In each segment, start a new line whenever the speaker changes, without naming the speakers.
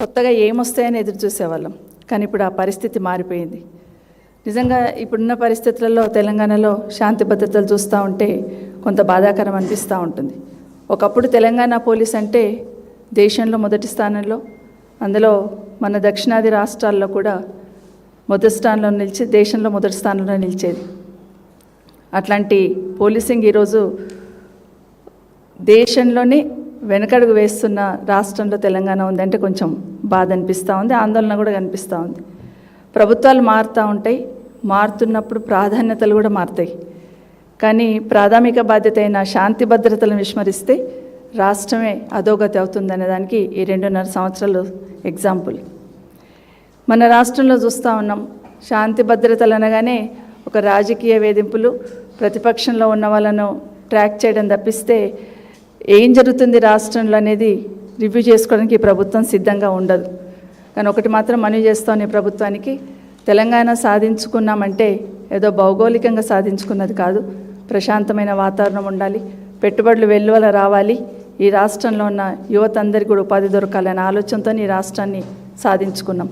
కొత్తగా ఏమొస్తాయని ఎదురు చూసేవాళ్ళం. కానీ ఇప్పుడు ఆ పరిస్థితి మారిపోయింది. నిజంగా ఇప్పుడున్న పరిస్థితులలో తెలంగాణలో శాంతి భద్రతలు చూస్తూ ఉంటే కొంత బాధాకరం అనిపిస్తూ ఉంటుంది. ఒకప్పుడు తెలంగాణ పోలీస్ అంటే దేశంలో మొదటి స్థానంలో, అందులో మన దక్షిణాది రాష్ట్రాల్లో కూడా మొదటి స్థానంలో నిలిచి దేశంలో మొదటి స్థానంలో నిలిచేది. అట్లాంటి పోలీసింగ్ ఈరోజు దేశంలోనే వెనకడుగు వేస్తున్న రాష్ట్రంలో తెలంగాణ ఉందంటే కొంచెం బాధ అనిపిస్తూ ఉంది, ఆందోళన కూడా కనిపిస్తూ ఉంది. ప్రభుత్వాలు మారుతూ ఉంటాయి, మారుతున్నప్పుడు ప్రాధాన్యతలు కూడా మారుతాయి. కానీ ప్రాథమిక బాధ్యత అయిన శాంతి భద్రతలను విస్మరిస్తే రాష్ట్రమే అధోగతి అవుతుందనే దానికి ఈ 2.5 సంవత్సరాలు ఎగ్జాంపుల్. మన రాష్ట్రంలో చూస్తూ ఉన్నాం, శాంతి భద్రతలు అనగానే ఒక రాజకీయ వేధింపులు, ప్రతిపక్షంలో ఉన్న వాళ్ళను ట్రాక్ చేయడం తప్పిస్తే ఏం జరుగుతుంది రాష్ట్రంలో అనేది రివ్యూ చేసుకోవడానికి ప్రభుత్వం సిద్ధంగా ఉండదు. కానీ ఒకటి మాత్రం మనవి చేస్తాను, ఈ ప్రభుత్వానికి తెలంగాణ సాధించుకున్నామంటే ఏదో భౌగోళికంగా సాధించుకున్నది కాదు, ప్రశాంతమైన వాతావరణం ఉండాలి, పెట్టుబడులు వెల్లువల రావాలి, ఈ రాష్ట్రంలో ఉన్న యువత అందరికీ కూడా ఉపాధి దొరకాలనే ఆలోచనతో ఈ రాష్ట్రాన్ని సాధించుకున్నాం.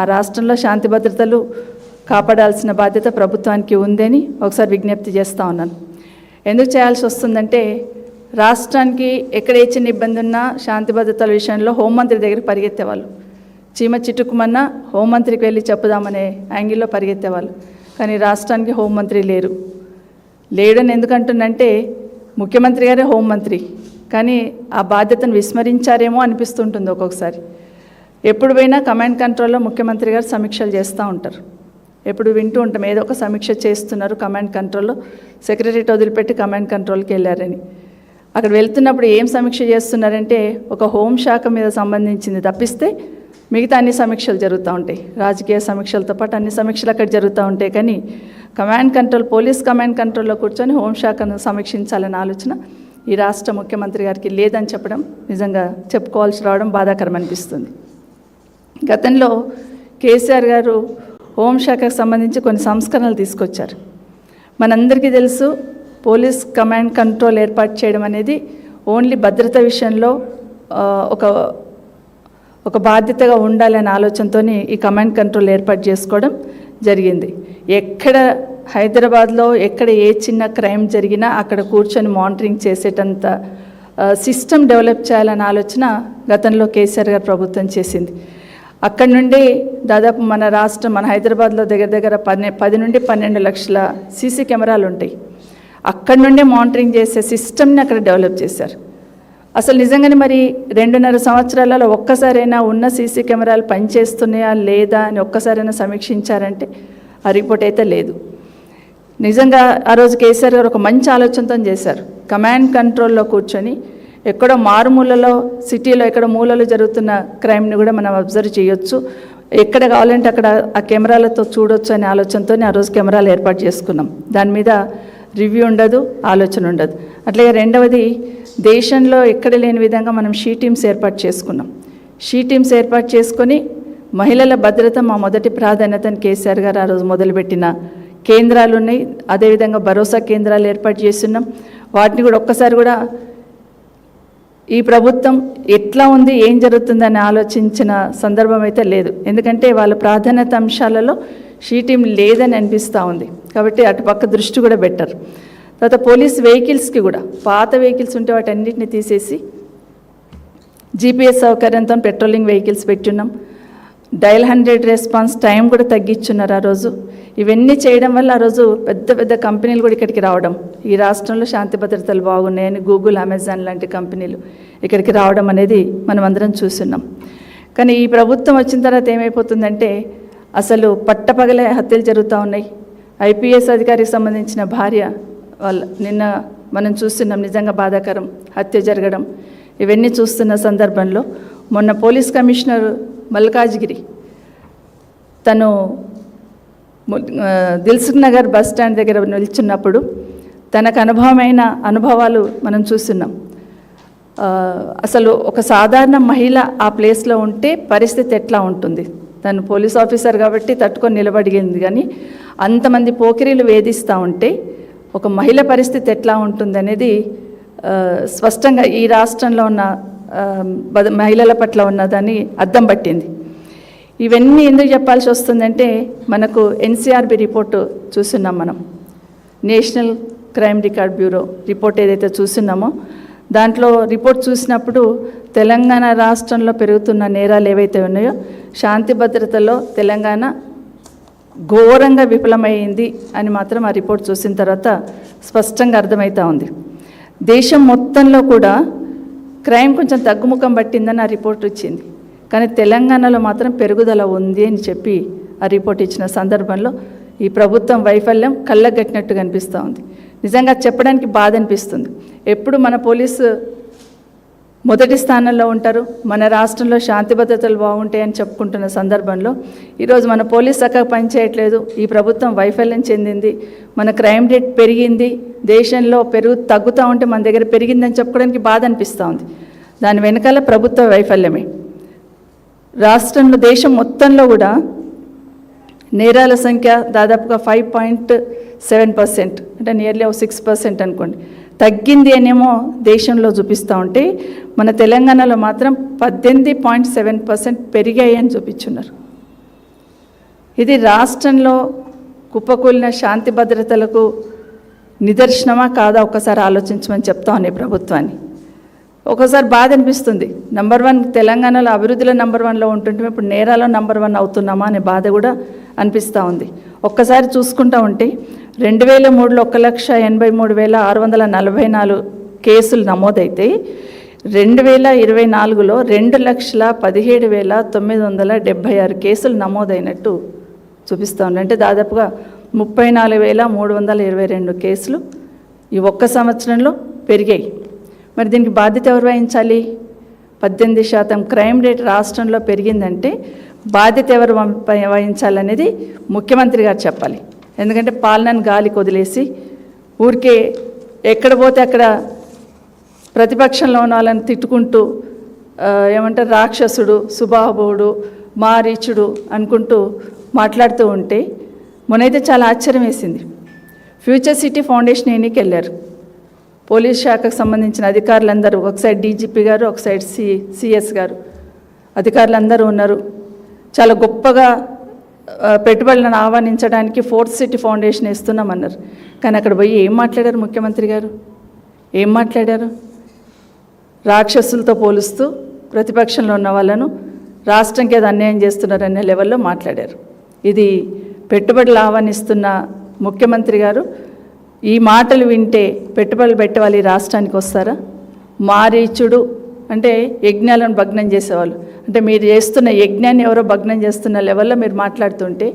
ఆ రాష్ట్రంలో శాంతి భద్రతలు కాపాడాల్సిన బాధ్యత ప్రభుత్వానికి ఉందని ఒకసారి విజ్ఞప్తి చేస్తూ ఉన్నాను. ఎందుకు చేయాల్సి వస్తుందంటే రాష్ట్రానికి ఎక్కడ ఏ చిన్న ఇబ్బంది ఉన్నా శాంతి భద్రతల విషయంలో హోంమంత్రి దగ్గరికి పరిగెత్తేవాళ్ళు. చీమ చిటుకుమన్నా హోంమంత్రికి వెళ్ళి చెప్పుదామనే యాంగిల్లో పరిగెత్తేవాళ్ళు. కానీ రాష్ట్రానికి హోంమంత్రి లేడని ఎందుకంటున్నంటే ముఖ్యమంత్రి గారే హోంమంత్రి, కానీ ఆ బాధ్యతను విస్మరించారేమో అనిపిస్తుంటుంది ఒక్కొక్కసారి. ఎప్పుడు పోయినా కమాండ్ కంట్రోల్లో ముఖ్యమంత్రి గారు సమీక్షలు చేస్తూ ఉంటారు. ఎప్పుడు వింటూ ఉంటాం ఏదో ఒక సమీక్ష చేస్తున్నారు కమాండ్ కంట్రోల్లో, సెక్రటరీ వదిలిపెట్టి కమాండ్ కంట్రోల్కి వెళ్ళారని. అక్కడ వెళ్తున్నప్పుడు ఏం సమీక్ష చేస్తున్నారంటే ఒక హోంశాఖ మీద సంబంధించింది తప్పిస్తే మిగతా అన్ని సమీక్షలు జరుగుతూ ఉంటాయి. రాజకీయ సమీక్షలతో పాటు అన్ని సమీక్షలు అక్కడ జరుగుతూ ఉంటాయి. కానీ కమాండ్ కంట్రోల్, పోలీస్ కమాండ్ కంట్రోల్లో కూర్చొని హోంశాఖను సమీక్షించాలనే ఆలోచన ఈ రాష్ట్ర ముఖ్యమంత్రి గారికి లేదని చెప్పడం నిజంగా చెప్పుకోవాల్సి రావడం బాధాకరం అనిపిస్తుంది. గతంలో కేసీఆర్ గారు హోంశాఖకు సంబంధించి కొన్ని సంస్కరణలు తీసుకొచ్చారు. మనందరికీ తెలుసు, పోలీస్ కమాండ్ కంట్రోల్ ఏర్పాటు చేయడం అనేది ఓన్లీ భద్రత విషయంలో ఒక బాధ్యతగా ఉండాలనే ఆలోచనతో ఈ కమాండ్ కంట్రోల్ ఏర్పాటు చేసుకోవడం జరిగింది. ఎక్కడ హైదరాబాద్లో ఎక్కడ ఏ చిన్న క్రైమ్ జరిగినా అక్కడ కూర్చొని మానిటరింగ్ చేసేటంత సిస్టమ్ డెవలప్ చేయాలనే ఆలోచన గతంలో కేసీఆర్ గారు ప్రభుత్వం చేసింది. అక్కడి నుండి దాదాపు మన హైదరాబాద్లో దగ్గర 10 నుండి 12 లక్షల సీసీ కెమెరాలు ఉంటాయి. అక్కడి నుండే మానిటరింగ్ చేసే సిస్టమ్ని అక్కడ డెవలప్ చేశారు. అసలు నిజంగానే మరి 2.5 సంవత్సరాలలో ఒక్కసారైనా ఉన్న సీసీ కెమెరాలు పనిచేస్తున్నాయా లేదా అని ఒక్కసారైనా సమీక్షించారంటే ఆ రిపోర్ట్ అయితే లేదు. నిజంగా ఆ రోజు కేసీఆర్ గారు ఒక మంచి ఆలోచనతో చేశారు. కమాండ్ కంట్రోల్లో కూర్చొని ఎక్కడో మారుమూలలో, సిటీలో ఎక్కడ మూలలో జరుగుతున్న క్రైమ్ని కూడా మనం అబ్జర్వ్ చేయొచ్చు, ఎక్కడ కావాలంటే అక్కడ ఆ కెమెరాలతో చూడొచ్చు అనే ఆలోచనతో ఆ రోజు కెమెరాలు ఏర్పాటు చేసుకున్నాం. దాని మీద రివ్యూ ఉండదు, ఆలోచన ఉండదు. అట్లాగే రెండవది, దేశంలో ఎక్కడ లేని విధంగా మనం షీ టీమ్స్ ఏర్పాటు చేసుకున్నాం. షీ టీమ్స్ ఏర్పాటు చేసుకొని మహిళల భద్రత మా మొదటి ప్రాధాన్యతని కేసీఆర్ గారు ఆ రోజు మొదలుపెట్టిన కేంద్రాలు ఉన్నాయి. అదేవిధంగా భరోసా కేంద్రాలు ఏర్పాటు చేస్తున్నాం. వాటిని కూడా ఒక్కసారి కూడా ఈ ప్రభుత్వం ఎట్లా ఉంది, ఏం జరుగుతుందని ఆలోచించిన సందర్భం అయితే లేదు. ఎందుకంటే వాళ్ళ ప్రాధాన్యత అంశాలలో షీ టీమ్ లేదని అనిపిస్తూ ఉంది. కాబట్టి అటుపక్క దృష్టి కూడా పెట్టరు. తర్వాత పోలీస్ వెహికల్స్కి కూడా పాత వెహికల్స్ ఉంటే వాటన్నిటిని తీసేసి జీపీఎస్ సౌకర్యంతో పెట్రోలింగ్ వెహికల్స్ పెట్టున్నాం. డయల్ 100 రెస్పాన్స్ టైం కూడా తగ్గించున్నారు ఆ రోజు. ఇవన్నీ చేయడం వల్ల ఆ రోజు పెద్ద పెద్ద కంపెనీలు కూడా ఇక్కడికి రావడం, ఈ రాష్ట్రంలో శాంతి భద్రతలు బాగున్నాయని గూగుల్, అమెజాన్ లాంటి కంపెనీలు ఇక్కడికి రావడం అనేది మనం అందరం చూస్తున్నాం. కానీ ఈ ప్రభుత్వం వచ్చిన తర్వాత ఏమైపోతుందంటే అసలు పట్టపగలే హత్యలు జరుగుతూ ఉన్నాయి. ఐపీఎస్ అధికారికి సంబంధించిన భార్య నిన్న మనం చూస్తున్నాం, నిజంగా బాధాకరం, హత్య జరగడం. ఇవన్నీ చూస్తున్న సందర్భంలో మొన్న పోలీస్ కమిషనర్ మల్కాజ్గిరి తను దిల్సుఖ్ నగర్ బస్ స్టాండ్ దగ్గర నిల్చున్నప్పుడు తనకు అనుభవాలు మనం చూస్తున్నాం. అసలు ఒక సాధారణ మహిళ ఆ ప్లేస్లో ఉంటే పరిస్థితి ఎట్లా ఉంటుంది? తను పోలీస్ ఆఫీసర్ కాబట్టి తట్టుకొని నిలబడింది. కానీ అంతమంది పోకిరీలు వేధిస్తూ ఉంటే ఒక మహిళ పరిస్థితి ఎట్లా ఉంటుంది అనేది స్పష్టంగా ఈ రాష్ట్రంలో ఉన్న మహిళల పట్ల ఉన్నదని అద్దం పట్టింది. ఇవన్నీ ఎందుకు చెప్పాల్సి వస్తుందంటే మనకు ఎన్సీఆర్బి రిపోర్టు చూస్తున్నాం మనం, national crime record bureau report ఏదైతే చూస్తున్నామో దాంట్లో రిపోర్ట్ చూసినప్పుడు తెలంగాణ రాష్ట్రంలో పెరుగుతున్న నేరాలు ఏవైతే ఉన్నాయో శాంతి భద్రతలో తెలంగాణ ఘోరంగా విఫలమైంది అని మాత్రం ఆ రిపోర్ట్ చూసిన తర్వాత స్పష్టంగా అర్థమవుతూ ఉంది. దేశం మొత్తంలో కూడా క్రైమ్ కొంచెం తగ్గుముఖం పట్టిందని ఆ రిపోర్ట్ ఇచ్చింది, కానీ తెలంగాణలో మాత్రం పెరుగుదల ఉంది అని చెప్పి ఆ రిపోర్ట్ ఇచ్చిన సందర్భంలో ఈ ప్రభుత్వం వైఫల్యం కళ్ళగట్టినట్టుగా అనిపిస్తూ ఉంది. నిజంగా చెప్పడానికి బాధ అనిపిస్తుంది. ఎప్పుడు మన పోలీసు మొదటి స్థానంలో ఉంటారు, మన రాష్ట్రంలో శాంతి భద్రతలు బాగుంటాయని చెప్పుకుంటున్న సందర్భంలో ఈరోజు మన పోలీస్ చక్కగా పనిచేయట్లేదు, ఈ ప్రభుత్వం వైఫల్యం చెందింది, మన క్రైమ్ రేట్ పెరిగింది, దేశంలో తగ్గుతూ ఉంటే మన దగ్గర పెరిగిందని చెప్పుకోవడానికి బాధ అనిపిస్తూ ఉంది. దాని వెనకాల ప్రభుత్వ వైఫల్యమే. రాష్ట్రంలో దేశం మొత్తంలో కూడా నేరాల సంఖ్య దాదాపుగా 5.7%, అంటే నియర్లీ 6% అనుకోండి తగ్గింది అనేమో దేశంలో చూపిస్తూ ఉంటే మన తెలంగాణలో మాత్రం 18.7% పెరిగాయి అని చూపించున్నారు. ఇది రాష్ట్రంలో కుప్పకూలిన శాంతి భద్రతలకు నిదర్శనమా కాదా ఒక్కసారి ఆలోచించమని చెప్తా ఉన్నాయి ప్రభుత్వాన్ని. ఒక్కోసారి బాధ అనిపిస్తుంది, నెంబర్ 1 తెలంగాణలో అభివృద్ధిలో నెంబర్ 1లో ఉంటుంటే ఇప్పుడు నేరాలో నెంబర్ 1 అవుతున్నామా అనే బాధ కూడా అనిపిస్తూ ఉంది. ఒక్కసారి చూసుకుంటూ ఉంటే 2003లో 1,83,644 కేసులు నమోదైతే 2024లో 2,17,976 కేసులు నమోదైనట్టు చూపిస్తూ ఉంది. అంటే దాదాపుగా 34,322 కేసులు ఈ ఒక్క సంవత్సరంలో పెరిగాయి. మరి దీనికి బాధ్యత ఎవరు వహించాలి? 18% క్రైమ్ రేట్ రాష్ట్రంలో పెరిగిందంటే బాధ్యత ఎవరు వహించాలనేది ముఖ్యమంత్రి గారు చెప్పాలి. ఎందుకంటే పాలనను గాలికి వదిలేసి ఊరికే ఎక్కడ పోతే అక్కడ ప్రతిపక్షంలో ఉన్న వాళ్ళని తిట్టుకుంటూ ఏమంటారు రాక్షసుడు, సుబాహుడు, మారీచుడు అనుకుంటూ మాట్లాడుతూ ఉంటే మొన్నైతే చాలా ఆశ్చర్యం వేసింది. ఫ్యూచర్ సిటీ ఫౌండేషన్ ఎన్నిక వెళ్ళారు పోలీస్ శాఖకు సంబంధించిన అధికారులందరూ, ఒక సైడ్ డీజీపీ గారు, ఒక సైడ్ సిఎస్ గారు, అధికారులందరూ ఉన్నారు. చాలా గొప్పగా పెట్టుబడులను ఆహ్వానించడానికి ఫోర్త్ సిటీ ఫౌండేషన్ ఇస్తున్నామన్నారు. కానీ అక్కడ పోయి ఏం మాట్లాడారు ముఖ్యమంత్రి గారు? ఏం మాట్లాడారు? రాక్షసులతో పోలుస్తూ ప్రతిపక్షంలో ఉన్న వాళ్ళను రాష్ట్రంకి ఏదో అన్యాయం చేస్తున్నారనే లెవెల్లో మాట్లాడారు. ఇది పెట్టుబడులు ఆహ్వానిస్తున్న ముఖ్యమంత్రి గారు ఈ మాటలు వింటే పెట్టుబడులు పెట్టేవాళ్ళు ఈ రాష్ట్రానికి వస్తారా? మారీచుడు అంటే యజ్ఞాలను భగ్నం చేసేవాళ్ళు, అంటే మీరు చేస్తున్న యజ్ఞాన్ని ఎవరో భగ్నం చేస్తున్న లెవెల్లో మీరు మాట్లాడుతుంటే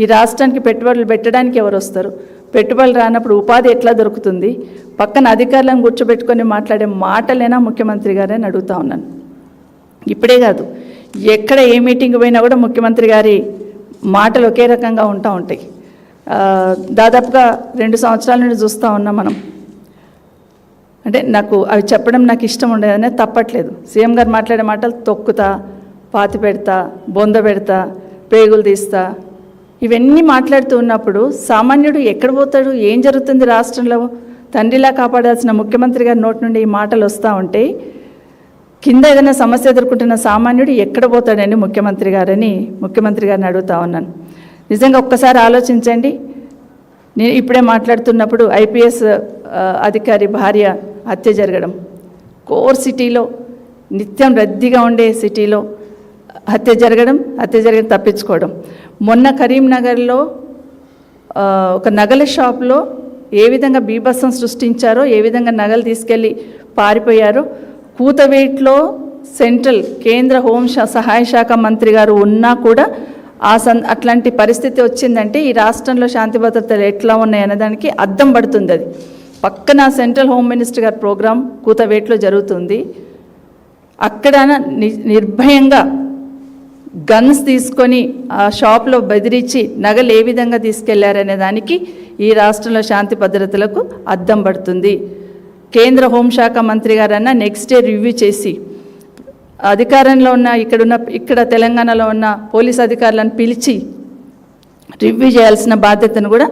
ఈ రాష్ట్రానికి పెట్టుబడులు పెట్టడానికి ఎవరు వస్తారు? పెట్టుబడులు రానప్పుడు ఉపాధి ఎట్లా దొరుకుతుంది? పక్కన అధికారులను కూర్చోబెట్టుకొని మాట్లాడే మాటలేనా ముఖ్యమంత్రి గారని అడుగుతా ఉన్నాను. ఇప్పుడే కాదు, ఎక్కడ ఏ మీటింగ్ పోయినా కూడా ముఖ్యమంత్రి గారి మాటలు ఒకే రకంగా ఉంటాయి. దాదాపుగా 2 సంవత్సరాల నుండి చూస్తూ ఉన్నాం మనం. అంటే అవి చెప్పడం నాకు ఇష్టం ఉండేదనే తప్పట్లేదు. సీఎం గారు మాట్లాడే మాటలు తొక్కుతా, పాతి పెడతా, బొంద పెడతా, పేగులు తీస్తా, ఇవన్నీ మాట్లాడుతూ ఉన్నప్పుడు సామాన్యుడు ఎక్కడ పోతాడు? ఏం జరుగుతుంది రాష్ట్రంలో? తండ్రిలా కాపాడాల్సిన ముఖ్యమంత్రి గారి నోటి నుండి ఈ మాటలు వస్తూ ఉంటే కింద ఏదైనా సమస్య ఎదుర్కొంటున్న సామాన్యుడు ఎక్కడ పోతాడని ముఖ్యమంత్రి గారిని అడుగుతా ఉన్నాను. నిజంగా ఒక్కసారి ఆలోచించండి. నేను ఇప్పుడే మాట్లాడుతున్నప్పుడు ఐపీఎస్ అధికారి భార్య హత్య జరగడం, కోర్ సిటీలో నిత్యం రద్దీగా ఉండే సిటీలో హత్య జరగడం తప్పించుకోవడం. మొన్న కరీంనగర్లో ఒక నగల షాప్లో ఏ విధంగా బీభత్సం సృష్టించారో, ఏ విధంగా నగలు తీసుకెళ్ళి పారిపోయారో, కూతవేట్లో సెంట్రల్ కేంద్ర సహాయ శాఖ మంత్రి గారు ఉన్నా కూడా అట్లాంటి పరిస్థితి వచ్చిందంటే ఈ రాష్ట్రంలో శాంతి భద్రతలు ఎట్లా ఉన్నాయనే దానికి అద్దం పడుతుంది. అది పక్కన సెంట్రల్ హోమ్ మినిస్టర్ గారి ప్రోగ్రాం కూతవేట్లో జరుగుతుంది. అక్కడ నిర్భయంగా గన్స్ తీసుకొని ఆ షాప్లో బెదిరించి నగలు ఏ విధంగా తీసుకెళ్లారనే దానికి ఈ రాష్ట్రంలో శాంతి భద్రతలకు అద్దం పడుతుంది. కేంద్ర హోంశాఖ మంత్రి గారన్నా నెక్స్ట్ డే రివ్యూ చేసి అధికారంలో ఉన్న ఇక్కడ తెలంగాణలో ఉన్న పోలీస్ అధికారులను పిలిచి రివ్యూ చేయాల్సిన బాధ్యతను కూడా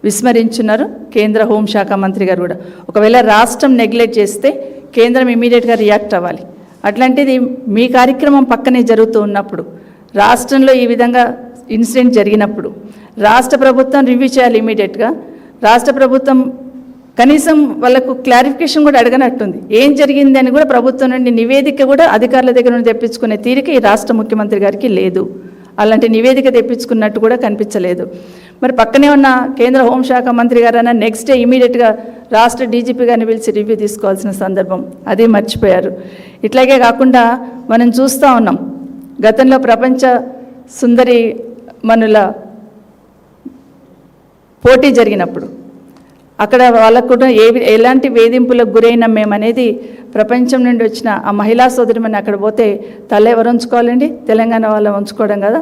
విస్మరించున్నారు కేంద్ర హోంశాఖ మంత్రి గారు కూడా. ఒకవేళ రాష్ట్రం నెగ్లెక్ట్ చేస్తే కేంద్రం ఇమీడియట్గా రియాక్ట్ అవ్వాలి. అట్లాంటిది మీ కార్యక్రమం పక్కనే జరుగుతూ ఉన్నప్పుడు, రాష్ట్రంలో ఈ విధంగా ఇన్సిడెంట్ జరిగినప్పుడు రాష్ట్ర ప్రభుత్వం రివ్యూ చేయాలి ఇమీడియట్గా. రాష్ట్ర ప్రభుత్వం కనీసం వాళ్ళకు క్లారిఫికేషన్ కూడా అడగనట్టుంది. ఏం జరిగింది అని కూడా ప్రభుత్వం నుండి నివేదిక కూడా అధికారుల దగ్గర నుండి తెప్పించుకునే తీరిక ఈ రాష్ట్ర ముఖ్యమంత్రి గారికి లేదు. అలాంటి నివేదిక తెప్పించుకున్నట్టు కూడా కనిపించలేదు. మరి పక్కనే ఉన్న కేంద్ర హోంశాఖ మంత్రి గారైనా నెక్స్ట్ డే ఇమీడియట్గా రాష్ట్ర డీజీపీ గారిని పిలిచి రివ్యూ తీసుకోవాల్సిన సందర్భం, అది మర్చిపోయారు. ఇట్లాగే కాకుండా మనం చూస్తూ ఉన్నాం, గతంలో ప్రపంచ సుందరి మనుల పోటీ జరిగినప్పుడు అక్కడ వాళ్ళకు కూడా ఎలాంటి వేధింపులకు గురైన మేమనేది ప్రపంచం నుండి వచ్చిన ఆ మహిళా సోదరిమని అక్కడ పోతే తల ఎవరు ఉంచుకోవాలండి? తెలంగాణ వాళ్ళని ఉంచుకోవడం కదా.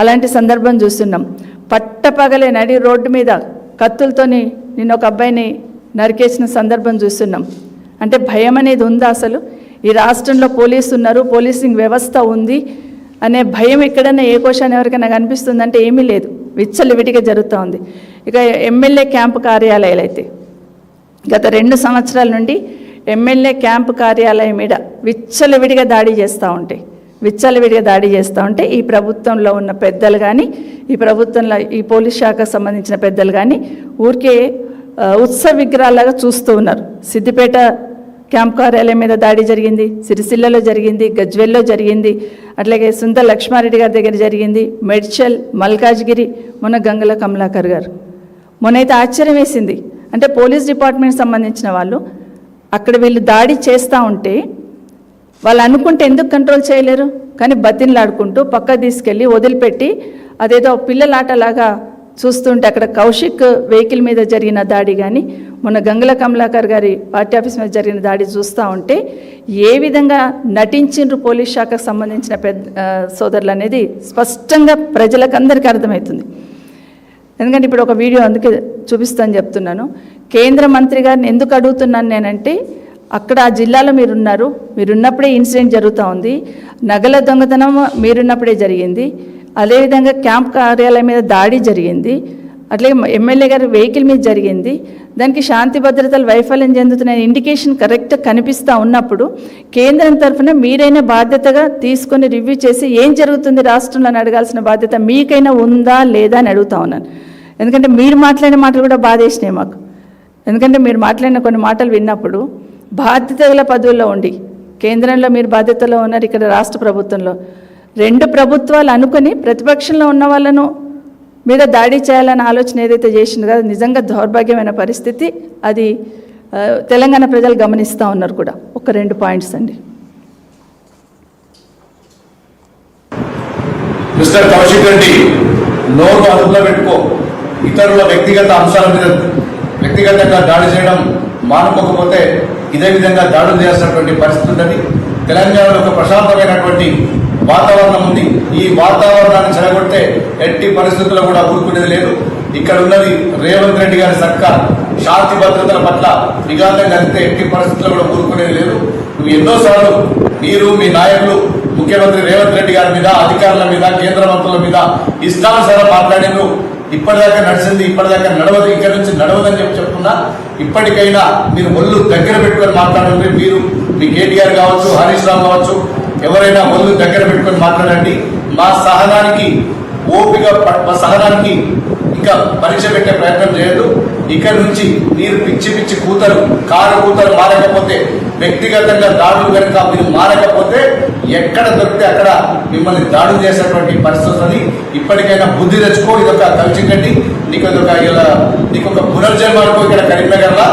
అలాంటి సందర్భం చూస్తున్నాం. పట్టపగలే నడి రోడ్డు మీద కత్తులతోని నిన్న ఒక అబ్బాయిని నరికేసిన సందర్భం చూస్తున్నాం. అంటే భయం అనేది ఉందా అసలు? ఈ రాష్ట్రంలో పోలీసు ఉన్నారు, పోలీసింగ్ వ్యవస్థ ఉంది అనే భయం ఎక్కడన్నా ఏ కోశాన్ని ఎవరికైనా కనిపిస్తుందంటే ఏమీ లేదు. విచ్చలవిడిగా జరుగుతూ ఉంది. ఇక ఎమ్మెల్యే క్యాంపు కార్యాలయాలు అయితే గత 2 సంవత్సరాల నుండి ఎమ్మెల్యే క్యాంపు కార్యాలయం మీద విచ్చలవిడిగా దాడి చేస్తూ ఉంటే ఈ ప్రభుత్వంలో ఉన్న పెద్దలు కానీ, ఈ ప్రభుత్వంలో ఈ పోలీస్ శాఖకు సంబంధించిన పెద్దలు కానీ ఊరికే ఉత్సవ విగ్రహాలాగా చూస్తూ ఉన్నారు. సిద్దిపేట క్యాంప్ కార్యాలయం మీద దాడి జరిగింది, సిరిసిల్లలో జరిగింది, గజ్వెల్లో జరిగింది, అట్లాగే సుంద లక్ష్మారెడ్డి గారి దగ్గర జరిగింది, మెడ్చల్, మల్కాజ్గిరి, మొన్న గంగుల కమలాకర్ గారు. మొన్నైతే ఆశ్చర్యం వేసింది. అంటే పోలీస్ డిపార్ట్మెంట్ సంబంధించిన వాళ్ళు అక్కడ వీళ్ళు దాడి చేస్తూ ఉంటే వాళ్ళు అనుకుంటే ఎందుకు కంట్రోల్ చేయలేరు? కానీ బతిన్లాడుకుంటూ పక్క తీసుకెళ్ళి వదిలిపెట్టి అదేదో పిల్లలాటలాగా చూస్తుంటే అక్కడ కౌశిక్ వెహికల్ మీద జరిగిన దాడి కానీ, మొన్న గంగుల కమలాకర్ గారి పార్టీ ఆఫీస్ మీద జరిగిన దాడి చూస్తూ ఉంటే ఏ విధంగా నటించిండ్రు పోలీస్ శాఖకు సంబంధించిన సోదరులు అనేది స్పష్టంగా ప్రజలకు అందరికీ అర్థమవుతుంది. ఎందుకంటే ఇప్పుడు ఒక వీడియో అందుకే చూపిస్తాను చెప్తున్నాను. కేంద్ర మంత్రి గారిని ఎందుకు అడుగుతున్నాను నేనంటే, అక్కడ ఆ జిల్లాలో మీరున్నప్పుడే ఇన్సిడెంట్ జరుగుతూ ఉంది. నగల దొంగతనం మీరున్నప్పుడే జరిగింది. అదేవిధంగా క్యాంప్ కార్యాలయం మీద దాడి జరిగింది. అట్లాగే ఎమ్మెల్యే గారి వెహికల్ మీద జరిగింది. దానికి శాంతి భద్రతలు వైఫల్యం చెందుతున్న ఇండికేషన్ కరెక్ట్ కనిపిస్తూ ఉన్నప్పుడు కేంద్రం తరఫున మీరైనా బాధ్యతగా తీసుకొని రివ్యూ చేసి ఏం జరుగుతుంది రాష్ట్రంలో అని అడగాల్సిన బాధ్యత మీకైనా ఉందా లేదా అని అడుగుతా ఉన్నాను. ఎందుకంటే మీరు మాట్లాడిన మాటలు కూడా బాధేసినాయి మాకు. ఎందుకంటే మీరు మాట్లాడిన కొన్ని మాటలు విన్నప్పుడు బాధ్యత గల పదవుల్లో ఉండి కేంద్రంలో మీరు బాధ్యతలో ఉన్నారు, ఇక్కడ రాష్ట్ర ప్రభుత్వంలో 2 ప్రభుత్వాలు అనుకుని ప్రతిపక్షంలో ఉన్న వాళ్ళను మీద దాడి చేయాలన్న ఆలోచన ఏదైతే చేసిందో కదా, నిజంగా దౌర్భాగ్యమైన పరిస్థితి. అది తెలంగాణ ప్రజలు గమనిస్తూ ఉన్నారు కూడా. ఒక 2 పాయింట్స్ అండి.
మిస్టర్ కౌశిక్ రెడ్డి, నోరు అదుపులో పెట్టుకో. ఇతరుల వ్యక్తిగత అంశాల మీద వ్యక్తిగతంగా దాడి చేయడం మానుకోకపోతే ఇదే విధంగా దాడులు చేస్తున్నటువంటి పరిస్థితి ఉంటుంది. తెలంగాణలో ఒక ప్రశాంతమైనటువంటి వాతావరణం ఉంది. ఈ వాతావరణాన్ని చెడగొడితే ఎట్టి పరిస్థితుల్లో కూడా ఊరుకునేది లేదు. ఇక్కడ ఉన్నది రేవంత్ రెడ్డి గారి సర్కార్. శాంతి భద్రతల పట్ల విఘాతం కలిగితే ఎట్టి పరిస్థితుల్లో కూడా ఊరుకునేది లేదు. నువ్వు ఎన్నోసార్లు మీరు మీ నాయకులు ముఖ్యమంత్రి రేవంత్ రెడ్డి గారి మీద, అధికారుల మీద, కేంద్ర మంత్రుల మీద ఇష్టానుసారం మాట్లాడేందుకు ఇప్పటిదాకా నడిచింది, ఇప్పటిదాకా నడవదు, ఇక్కడ నుంచి నడవదని చెప్తున్నా. ఇప్పటికైనా మీరు ఒళ్ళు దగ్గర పెట్టుకొని మాట్లాడండి. మీరు మీ కేటీఆర్ కావచ్చు, హరీష్ రావు కావచ్చు, ఎవరైనా ఒళ్ళు దగ్గర పెట్టుకొని మాట్లాడండి. మా సహనానికి ఇంకా పరీక్ష పెట్టే ప్రయత్నం చేయదు. ఇక్కడ నుంచి మీరు పిచ్చి కూతరు మారకపోతే, వ్యక్తిగతంగా దాడులు కనుక మీరు మారకపోతే ఎక్కడ దొరికితే అక్కడ మిమ్మల్ని దాడులు చేసేటువంటి పరిస్థితి. ఇప్పటికైనా బుద్ధి తెచ్చుకో. ఇదొక కలిసికండి, నీకు ఒక పునర్జన్మ అనుకో. ఇక్కడ కరీంనగర్లా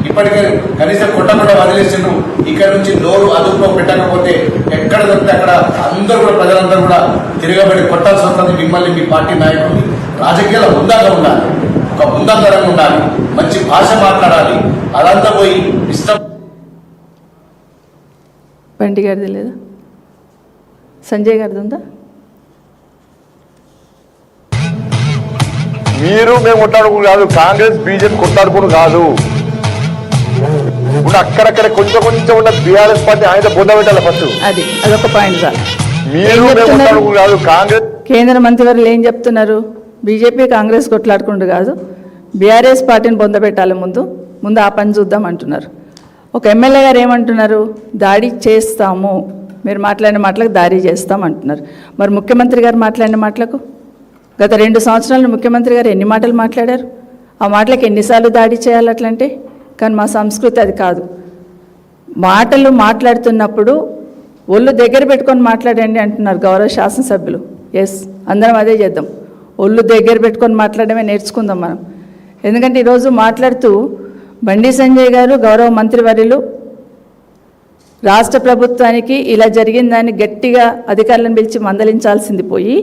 ఇప్పటికే కనీసం కొట్టకుండా వదిలేసిండ్రు. ఇక్కడ నుంచి నోరు అదుపులో పెట్టకపోతే ఎక్కడ దొరికితే అక్కడ అందరూ కూడా ప్రజలందరూ కూడా తిరగబడి కొట్టాల్సి వస్తుంది మిమ్మల్ని, మీ పార్టీ నాయకుల్ని. రాజకీయాల హుందాగా ఉండాలి, ఒక హుందాతరంగా ఉండాలి, మంచి భాష మాట్లాడాలి. అదంతా పోయి ఇష్టం.
బండి గారిది లేదా? సంజయ్ గారిది ఉందా?
మీరు మేము కొట్లాడుకుని కాదు, కాంగ్రెస్ బీజేపీ కొట్లాడుకుని కాదు. ఇప్పుడు అక్కడక్కడ కొంచెం ఉన్న బీఆర్ఎస్ పార్టీ ఆయన బొంద పెట్టాలి ఫస్ట్.
అదొక పాయింట్.
మీరు మేము కొట్లాడుకుని కాదు. కాంగ్రెస్
కేంద్ర మంత్రివర్యులు ఏం చెప్తున్నారు? బీజేపీ కాంగ్రెస్ కొట్లాడుకుంటూ కాదు, బీఆర్ఎస్ పార్టీని పొందబెట్టాలి, ముందు ఆ పని చూద్దాం అంటున్నారు. ఒక ఎమ్మెల్యే గారు ఏమంటున్నారు, దాడి చేస్తాము, మీరు మాట్లాడిన మాటలకు దాడి చేస్తాం అంటున్నారు. మరి ముఖ్యమంత్రి గారు మాట్లాడిన మాటలకు గత 2 సంవత్సరాలు ముఖ్యమంత్రి గారు ఎన్ని మాటలు మాట్లాడారు? ఆ మాటలకు ఎన్నిసార్లు దాడి చేయాలి అట్లంటే? కానీ మా సంస్కృతి అది కాదు. మాటలు మాట్లాడుతున్నప్పుడు ఒళ్ళు దగ్గర పెట్టుకొని మాట్లాడండి అంటున్నారు గౌరవ శాసనసభ్యులు. ఎస్, అందరం అదే చేద్దాం. ఒళ్ళు దగ్గర పెట్టుకొని మాట్లాడమే నేర్చుకుందాం మనం. ఎందుకంటే ఈరోజు మాట్లాడుతూ బండి సంజయ్ గారు గౌరవ మంత్రివర్యులు రాష్ట్ర ప్రభుత్వానికి ఇలా జరిగిందని గట్టిగా అధికారులను పిలిచి మందలించాల్సింది పోయి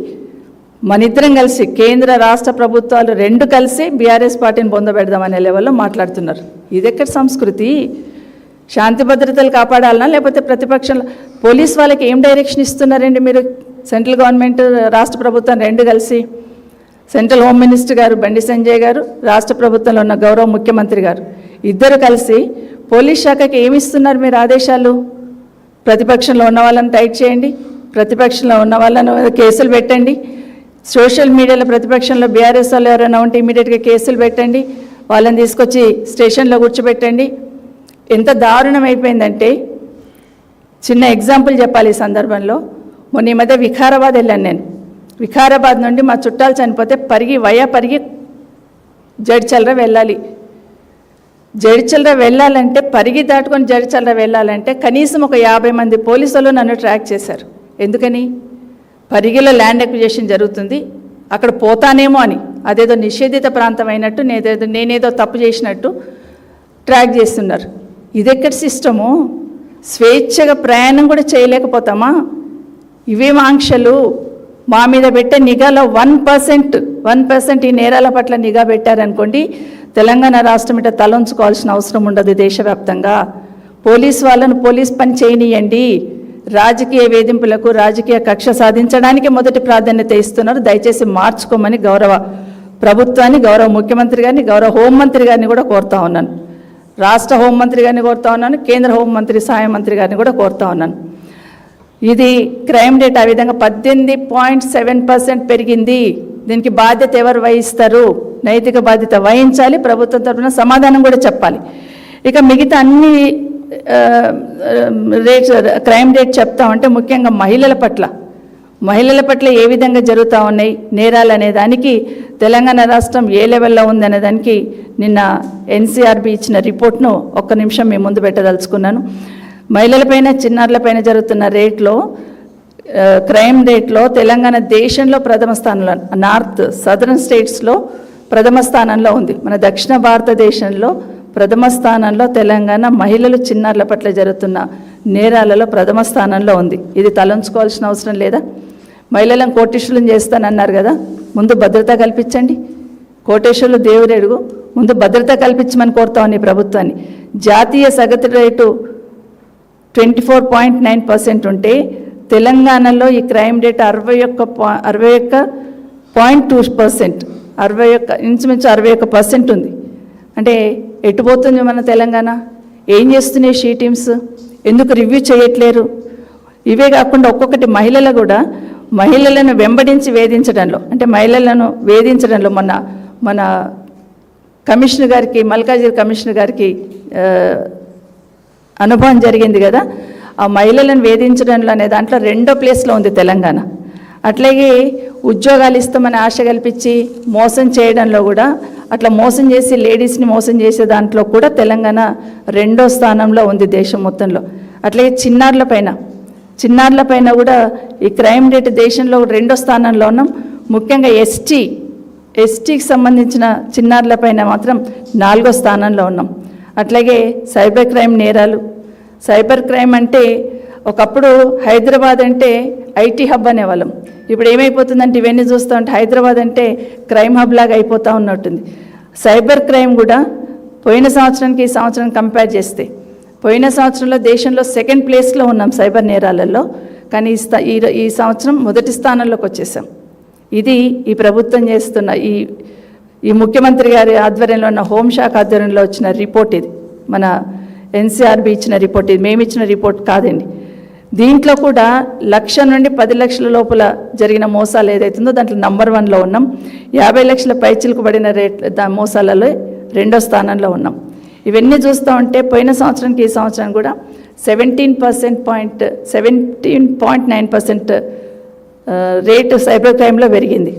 మనిద్దరం కలిసి కేంద్ర రాష్ట్ర ప్రభుత్వాలు 2 కలిసి బీఆర్ఎస్ పార్టీని పొందబెడదామనే లెవెల్లో మాట్లాడుతున్నారు. ఇదెక్కడ సంస్కృతి? శాంతి భద్రతలు కాపాడాలన్నా లేకపోతే ప్రతిపక్షంలో పోలీస్ వాళ్ళకి ఏం డైరెక్షన్ ఇస్తున్నారండి మీరు? సెంట్రల్ గవర్నమెంట్ రాష్ట్ర ప్రభుత్వం 2 కలిసి, సెంట్రల్ హోమ్ మినిస్టర్ గారు బండి సంజయ్ గారు, రాష్ట్ర ప్రభుత్వంలో ఉన్న గౌరవ ముఖ్యమంత్రి గారు ఇద్దరు కలిసి పోలీస్ శాఖకి ఏమి ఇస్తున్నారు మీరు ఆదేశాలు? ప్రతిపక్షంలో ఉన్న వాళ్ళని టైట్ చేయండి, ప్రతిపక్షంలో ఉన్న వాళ్ళను కేసులు పెట్టండి, సోషల్ మీడియాలో ప్రతిపక్షంలో బీఆర్ఎస్ వాళ్ళు ఎవరైనా ఉంటే ఇమీడియట్గా కేసులు పెట్టండి, వాళ్ళని తీసుకొచ్చి స్టేషన్లో కూర్చోబెట్టండి. ఎంత దారుణం అయిపోయిందంటే, చిన్న ఎగ్జాంపుల్ చెప్పాలి ఈ సందర్భంలో. మొన్న ఈ మధ్య వికారాబాద్ వెళ్ళాను నేను. వికారాబాద్ నుండి మా చుట్టాలు చనిపోతే పరిగి జడ్చల్రా వెళ్ళాలి. జడ్చల్రా వెళ్ళాలంటే పరిగి దాటుకొని జడ్చల్రా వెళ్ళాలంటే కనీసం ఒక 50 మంది పోలీసులు నన్ను ట్రాక్ చేశారు. ఎందుకని? పరిగిలో ల్యాండ్ అక్విజిషన్ జరుగుతుంది, అక్కడ పోతానేమో అని, అదేదో నిషేధిత ప్రాంతం అయినట్టు నేనేదో తప్పు చేసినట్టు ట్రాక్ చేస్తున్నారు. ఇదెక్కడి సిస్టము? స్వేచ్ఛగా ప్రయాణం కూడా చేయలేకపోతామా? ఇవేం ఆంక్షలు? మా మీద పెట్టే నిఘాలో 1% ఈ నేరాల పట్ల నిఘా పెట్టారనుకోండి, తెలంగాణ రాష్ట్రం ఇట తలంచుకోవాల్సిన అవసరం ఉండదు. దేశవ్యాప్తంగా పోలీస్ వాళ్ళను పోలీస్ పని చేయనీయండి. రాజకీయ వేధింపులకు, రాజకీయ కక్ష సాధించడానికి మొదటి ప్రాధాన్యత ఇస్తున్నారు. దయచేసి మార్చుకోమని గౌరవ ప్రభుత్వాన్ని, గౌరవ ముఖ్యమంత్రి గారిని, గౌరవ హోంమంత్రి గారిని కూడా కోరుతా ఉన్నాను. రాష్ట్ర హోంమంత్రి గారిని కోరుతా ఉన్నాను, కేంద్ర హోంమంత్రి సహాయ మంత్రి గారిని కూడా కోరుతా ఉన్నాను. ఇది క్రైమ్ రేట్ ఆ విధంగా 18.7% పెరిగింది. దీనికి బాధ్యత ఎవరు వహిస్తారు? నైతిక బాధ్యత వహించాలి, ప్రభుత్వం తరఫున సమాధానం కూడా చెప్పాలి. ఇక మిగతా అన్ని క్రైమ్ రేట్ చెప్తామంటే ముఖ్యంగా మహిళల పట్ల ఏ విధంగా జరుగుతూ ఉన్నాయి నేరాలు అనే దానికి తెలంగాణ రాష్ట్రం ఏ లెవెల్లో ఉందనే దానికి నిన్న ఎన్సీఆర్బీ ఇచ్చిన రిపోర్ట్ను ఒక్క నిమిషం మీ ముందు పెట్టదలుచుకున్నాను. మహిళలపైన, చిన్నారులపైన జరుగుతున్న రేట్లో, క్రైమ్ రేట్లో తెలంగాణ దేశంలో ప్రథమ స్థానంలో, నార్త్ సదరన్ స్టేట్స్లో ప్రథమ స్థానంలో ఉంది. మన దక్షిణ భారతదేశంలో ప్రథమ స్థానంలో తెలంగాణ మహిళలు, చిన్నారుల పట్ల జరుగుతున్న నేరాలలో ప్రథమ స్థానంలో ఉంది. ఇది తలంచుకోవాల్సిన అవసరం లేదా? మహిళలను కోటేశ్వరులను చేస్తానన్నారు కదా, ముందు భద్రత కల్పించండి. కోటేశ్వరులు దేవుడు అడుగు, ముందు భద్రత కల్పించమని కోరుతామని ఈ ప్రభుత్వాన్ని. జాతీయ సగటు రేటు 24.9% ఉంటే తెలంగాణలో ఈ క్రైమ్ రేట్ 61.2%, ఇంచుమించు 61% ఉంది. అంటే ఎటుపోతుంది మన తెలంగాణ? ఏం చేస్తున్నాయి షీ టీమ్స్? ఎందుకు రివ్యూ చేయట్లేరు? ఇవే కాకుండా ఒక్కొక్కటి మహిళలను వెంబడించి వేధించడంలో, అంటే మహిళలను వేధించడంలో మన కమిషనర్ గారికి, మల్కాజిగిరి కమిషనర్ గారికి అనుభవం జరిగింది కదా. ఆ మహిళలను వేధించడంలో అనే దాంట్లో 2వ ప్లేస్లో ఉంది తెలంగాణ. అట్లాగే ఉద్యోగాలు ఇస్తామని ఆశ కల్పించి మోసం చేయడంలో కూడా, అట్లా మోసం చేసి లేడీస్ని మోసం చేసే దాంట్లో కూడా తెలంగాణ 2వ స్థానంలో ఉంది దేశం మొత్తంలో. అట్లాగే చిన్నారుల పైన కూడా ఈ క్రైమ్ రేట్ దేశంలో 2వ స్థానంలో ఉన్నాం. ముఖ్యంగా ఎస్టీకి సంబంధించిన చిన్నారుల పైన మాత్రం 4వ స్థానంలో ఉన్నాం. అట్లాగే సైబర్ క్రైమ్ నేరాలు. సైబర్ క్రైమ్ అంటే ఒకప్పుడు హైదరాబాద్ అంటే ఐటీ హబ్ అనేవాళ్ళం. ఇప్పుడు ఏమైపోతుందంటే ఇవన్నీ చూస్తూ ఉంటే హైదరాబాద్ అంటే క్రైమ్ హబ్ లాగా అయిపోతూ ఉన్నట్టుంది. సైబర్ క్రైమ్ కూడా పోయిన సంవత్సరానికి ఈ సంవత్సరం కంపేర్ చేస్తే, పోయిన సంవత్సరంలో దేశంలో 2nd ప్లేస్లో ఉన్నాం సైబర్ నేరాలలో, కానీ ఈ సంవత్సరం మొదటి స్థానంలోకి వచ్చేసాం. ఇది ఈ ప్రభుత్వం చేస్తున్న ఈ ముఖ్యమంత్రి గారి ఆధ్వర్యంలో ఉన్న హోంశాఖ ఆధ్వర్యంలో వచ్చిన రిపోర్ట్. ఇది మన ఎన్సీఆర్బీ ఇచ్చిన రిపోర్ట్, ఇది మేము ఇచ్చిన రిపోర్ట్ కాదండి. దీంట్లో కూడా 1,00,000 నుండి 10 లక్షల లోపల జరిగిన మోసాలు ఏదైతుందో దాంట్లో నంబర్ 1లో ఉన్నాం. 50 లక్షల పైచిలకు పడిన మోసాలలో 2వ స్థానంలో ఉన్నాం. ఇవన్నీ చూస్తూ ఉంటే పోయిన సంవత్సరానికి ఈ సంవత్సరం కూడా 17.9% రేటు సైబర్ క్రైమ్లో పెరిగింది.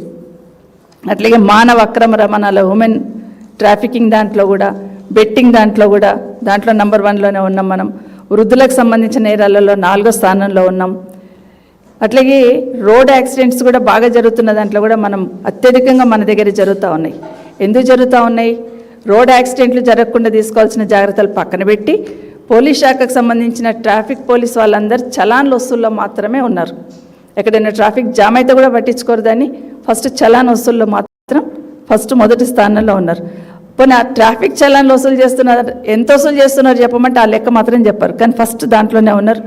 అట్లాగే మానవ అక్రమ రవాణాలో ఉమెన్ ట్రాఫికింగ్ దాంట్లో కూడా, బెట్టింగ్ దాంట్లో కూడా దాంట్లో నంబర్ 1లోనే ఉన్నాం మనం. వృద్ధులకు సంబంధించిన నేరాలలో 4వ స్థానంలో ఉన్నాం. అట్లాగే రోడ్ యాక్సిడెంట్స్ కూడా బాగా జరుగుతున్న దాంట్లో కూడా మనం అత్యధికంగా మన దగ్గర జరుగుతూ ఉన్నాయి. ఎందుకు జరుగుతూ ఉన్నాయి? రోడ్ యాక్సిడెంట్లు జరగకుండా తీసుకోవాల్సిన జాగ్రత్తలు పక్కన పెట్టి పోలీస్ శాఖకు సంబంధించిన ట్రాఫిక్ పోలీస్ వాళ్ళందరూ చలాన్ వసూల్లో మాత్రమే ఉన్నారు. ఎక్కడైనా ట్రాఫిక్ జామ్ అయితే కూడా పట్టించుకోరు, దాన్ని ఫస్ట్ చలాన్ వసూల్లో మాత్రం మొదటి స్థానంలో ఉన్నారు. పోనీ ఆ ట్రాఫిక్ చలాన్లు వసూలు చేస్తున్నారు, ఎంత వసూలు చేస్తున్నారు చెప్పమంటే ఆ లెక్క మాత్రం చెప్పారు, కానీ ఫస్ట్ దాంట్లోనే ఉన్నారు.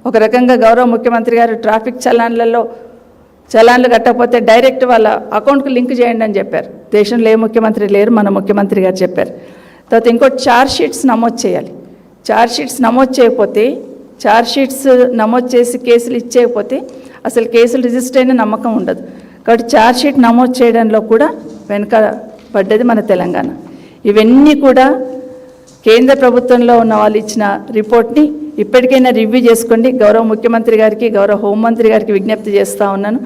ఒక రకంగా గౌరవ ముఖ్యమంత్రి గారు ట్రాఫిక్ చలాన్లు కట్టకపోతే డైరెక్ట్ వాళ్ళ అకౌంట్కి లింక్ చేయండి అని చెప్పారు. దేశంలో ఏ ముఖ్యమంత్రి లేరు, మన ముఖ్యమంత్రి గారు చెప్పారు. తర్వాత ఇంకోటి ఛార్జ్ షీట్స్ నమోదు చేయాలి. ఛార్జ్ షీట్స్ నమోదు చేయకపోతే, ఛార్జ్ షీట్స్ నమోదు చేసి కేసులు ఇచ్చేయకపోతే అసలు కేసులు రిజిస్టర్ అయిన నమ్మకం ఉండదు. కాబట్టి ఛార్జ్ షీట్ నమోదు చేయడంలో కూడా వెనుకబడ్డది మన తెలంగాణ. ఇవన్నీ కూడా కేంద్ర ప్రభుత్వంలో ఉన్న వాళ్ళు ఇచ్చిన రిపోర్ట్ని ఇప్పటికైనా రివ్యూ చేసుకోండి. గౌరవ ముఖ్యమంత్రి గారికి, గౌరవ హోంమంత్రి గారికి విజ్ఞప్తి చేస్తూ ఉన్నాను.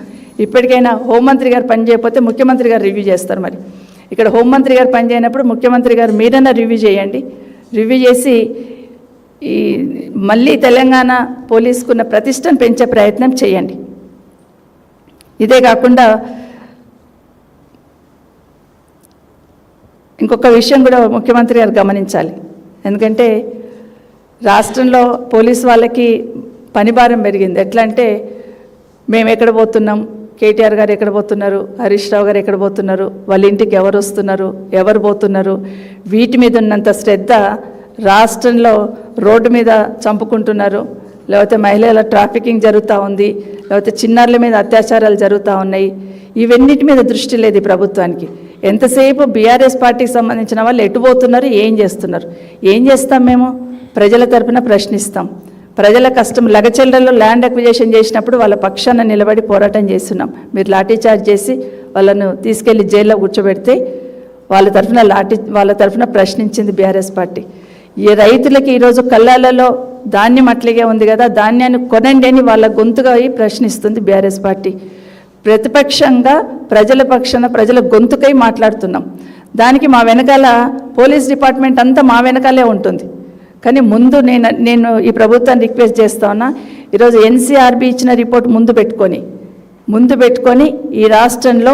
ఇప్పటికైనా హోంమంత్రి గారు పని చేయకపోతే ముఖ్యమంత్రి గారు రివ్యూ చేస్తారు. మరి ఇక్కడ హోంమంత్రి గారు పని చేయనప్పుడు ముఖ్యమంత్రి గారు మీరన్నా రివ్యూ చేయండి. రివ్యూ చేసి ఈ మళ్ళీ తెలంగాణ పోలీసుకున్న ప్రతిష్టను పెంచే ప్రయత్నం చేయండి. ఇదే కాకుండా ఇంకొక విషయం కూడా ముఖ్యమంత్రి గారు గమనించాలి. ఎందుకంటే రాష్ట్రంలో పోలీసు వాళ్ళకి పనిభారం పెరిగింది. ఎట్లా అంటే మేము ఎక్కడ పోతున్నాం, కేటీఆర్ గారు ఎక్కడ పోతున్నారు, హరీష్ రావు గారు ఎక్కడ పోతున్నారు, వాళ్ళ ఇంటికి ఎవరు వస్తున్నారు, ఎవరు పోతున్నారు, వీటి మీద ఉన్నంత శ్రద్ధ రాష్ట్రంలో రోడ్డు మీద చంపుకుంటున్నారు, లేకపోతే మహిళల ట్రాఫికింగ్ జరుగుతూ ఉంది, లేకపోతే చిన్నారుల మీద అత్యాచారాలు జరుగుతూ ఉన్నాయి. ఇవన్నిటి మీద దృష్టి లేదు ఈ ప్రభుత్వానికి. ఎంతసేపు బీఆర్ఎస్ పార్టీకి సంబంధించిన వాళ్ళు ఎటుపోతున్నారు, ఏం చేస్తున్నారు? ఏం చేస్తాం మేము? ప్రజల తరఫున ప్రశ్నిస్తాం. ప్రజల కష్టం లగచెల్లెల్లో ల్యాండ్ అక్విజిషన్ చేసినప్పుడు వాళ్ళ పక్షాన నిలబడి పోరాటం చేస్తున్నాం. మీరు లాఠీ చార్జ్ చేసి వాళ్ళను తీసుకెళ్లి జైల్లో కూర్చోబెడితే వాళ్ళ తరఫున ప్రశ్నించింది బీఆర్ఎస్ పార్టీ. ఈ రైతులకి ఈరోజు కళ్ళాలలో ధాన్యం అట్లాగే ఉంది కదా, ధాన్యాన్ని కొనండి అని వాళ్ళ గొంతుగా ప్రశ్నిస్తుంది బీఆర్ఎస్ పార్టీ. ప్రతిపక్షంగా ప్రజల పక్షాన ప్రజల గొంతుకై మాట్లాడుతున్నాం. దానికి మా వెనకాల పోలీస్ డిపార్ట్మెంట్ అంతా మా వెనకాలే ఉంటుంది. కానీ ముందు నేను ఈ ప్రభుత్వాన్ని రిక్వెస్ట్ చేస్తా ఉన్నా, ఈరోజు ఎన్సీఆర్బీ ఇచ్చిన రిపోర్ట్ ముందు పెట్టుకొని ఈ రాష్ట్రంలో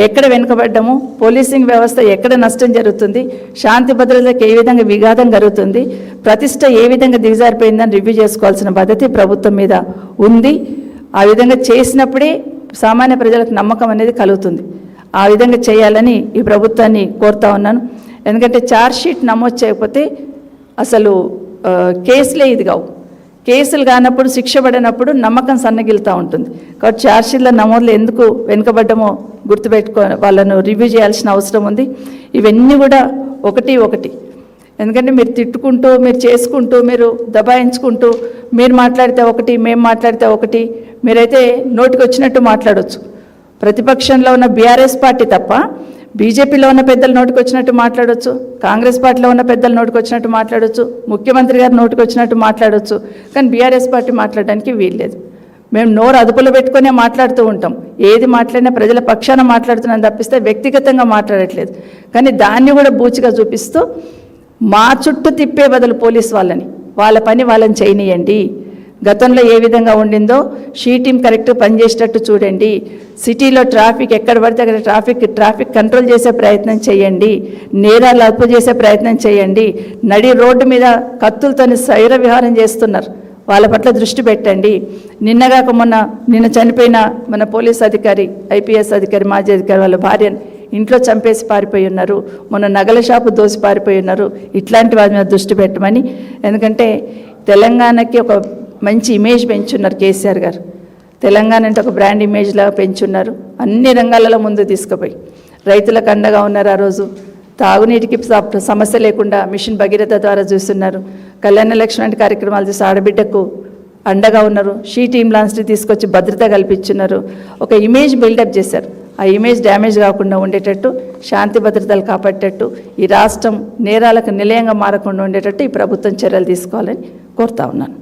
ఎక్కడ వెనుకబడ్డాము, పోలీసింగ్ వ్యవస్థ ఎక్కడ నష్టం జరుగుతుంది, శాంతి భద్రతలకు ఏ విధంగా విఘాతం జరుగుతుంది, ప్రతిష్ట ఏ విధంగా దిగజారిపోయిందని రివ్యూ చేసుకోవాల్సిన బాధ్యత ప్రభుత్వం మీద ఉంది. ఆ విధంగా చేసినప్పుడే సామాన్య ప్రజలకు నమ్మకం అనేది కలుగుతుంది. ఆ విధంగా చేయాలని ఈ ప్రభుత్వాన్ని కోరుతా ఉన్నాను. ఎందుకంటే ఛార్జ్ షీట్ నమోదు చేయకపోతే అసలు కేసులే ఇది కావు. కేసులు కానప్పుడు, శిక్ష పడినప్పుడు నమ్మకం సన్నగిలుతూ ఉంటుంది. కాబట్టి ఛార్జ్ షీట్ల నమోదులు ఎందుకు వెనుకబడ్డమో వాళ్ళను రివ్యూ చేయాల్సిన అవసరం ఉంది. ఇవన్నీ కూడా ఒకటి. ఎందుకంటే మీరు తిట్టుకుంటూ, మీరు చేసుకుంటూ, మీరు దబాయించుకుంటూ, మీరు మాట్లాడితే ఒకటి, మేము మాట్లాడితే ఒకటి, మీరైతే నోటికి వచ్చినట్టు మాట్లాడవచ్చు. ప్రతిపక్షంలో ఉన్న బీఆర్ఎస్ పార్టీ తప్ప బీజేపీలో ఉన్న పెద్దలు నోటికి వచ్చినట్టు మాట్లాడవచ్చు, కాంగ్రెస్ పార్టీలో ఉన్న పెద్దలు నోటికి వచ్చినట్టు మాట్లాడవచ్చు, ముఖ్యమంత్రి గారు నోటికి వచ్చినట్టు మాట్లాడవచ్చు. కానీ బీఆర్ఎస్ పార్టీ మాట్లాడడానికి వీల్లేదు. మేము నోరు అదుపులో పెట్టుకునే మాట్లాడుతూ ఉంటాం. ఏది మాట్లాడినా ప్రజల పక్షాన మాట్లాడుతున్నాం తప్పిస్తే వ్యక్తిగతంగా మాట్లాడట్లేదు. కానీ దాన్ని కూడా బూచిగా చూపిస్తూ మా చుట్టూ తిప్పే బదులు పోలీస్ వాళ్ళ పని వాళ్ళని చేయనియండి. గతంలో ఏ విధంగా ఉండిందో షీ టీం కరెక్ట్ పనిచేసేటట్టు చూడండి. సిటీలో ట్రాఫిక్ ఎక్కడ పడితే అక్కడ ట్రాఫిక్ కంట్రోల్ చేసే ప్రయత్నం చేయండి. నేరాలు అదుపు చేసే ప్రయత్నం చేయండి. నడి రోడ్డు మీద కత్తులతో శైర విహారం చేస్తున్నారు, వాళ్ళ పట్ల దృష్టి పెట్టండి. నిన్న చనిపోయిన మన పోలీస్ అధికారి, ఐపీఎస్ అధికారి, మాజీ అధికారి వాళ్ళ భార్యను ఇంట్లో చంపేసి పారిపోయి ఉన్నారు. మొన్న నగల షాపు దోసి పారిపోయి ఉన్నారు. ఇట్లాంటి వారి మీద దృష్టి పెట్టమని. ఎందుకంటే తెలంగాణకి ఒక మంచి ఇమేజ్ పెంచున్నారు కేసీఆర్ గారు. తెలంగాణ అంటే ఒక బ్రాండ్ ఇమేజ్లా పెంచున్నారు. అన్ని రంగాలలో ముందు తీసుకుపోయి రైతులకు అండగా ఉన్నారు. ఆ రోజు తాగునీటికి సమస్య లేకుండా మిషన్ భగీరథ ద్వారా చూస్తున్నారు. కళ్యాణ లక్ష్మి లాంటి కార్యక్రమాలు చేసి ఆడబిడ్డకు అండగా ఉన్నారు. షీ టీం లాంటి తీసుకొచ్చి భద్రత కల్పించున్నారు. ఒక ఇమేజ్ బిల్డప్ చేశారు. ఆ ఇమేజ్ డ్యామేజ్ కాకుండా ఉండేటట్టు, శాంతి భద్రతలు కాపాడేటట్టు, ఈ రాష్ట్రం నేరాలకు నిలయంగా మారకుండా ఉండేటట్టు ఈ ప్రభుత్వం చర్యలు తీసుకోవాలని కోరుతా ఉన్నాను.